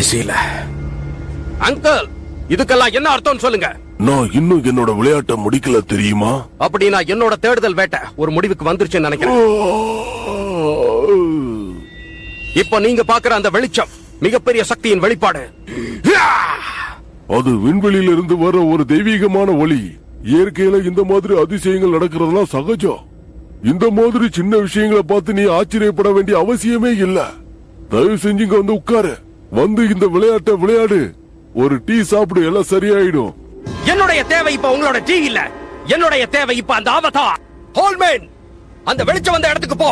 கடைசியில அங்கிள், இதுக்கெல்லாம் என்ன அர்த்தம் சொல்லுங்க. நான் இன்னும் என்னோட விளையாட்டை முடிக்கல தெரியுமா? அப்படின்னா என்னோட தேடுதல் வேட்டை ஒரு முடிவுக்கு வந்துருச்சுன்னு நினைக்கிறேன். இப்ப நீங்க பாக்குற அந்த வெளிச்சம் மிகப்பெரிய சக்தியின் வெளிப்பாடு. அது விண்வெளியில இருந்து வர ஒரு தெய்வீகமான ஒளி. இயற்கையில இந்த மாதிரி அதிசயங்கள் நடக்கிறதுலாம் சகஜம். இந்த மாதிரி சின்ன விஷயங்களை பார்த்து நீ ஆச்சரியப்பட வேண்டிய அவசியமே இல்ல. தயவு செஞ்சு இங்க வந்து உட்காரு. வந்து இந்த விளையாட்டை விளையாடு. ஒரு டீ சாப்பிடு, எல்லாம் சரியாயிடும். என்னுடைய தேவை இப்ப உங்களோட டீ இல்ல. என்னுடைய தேவை இப்ப அந்த அவதார். ஹோல்மேன், அந்த வெளிச்சம் வந்த இடத்துக்கு போ.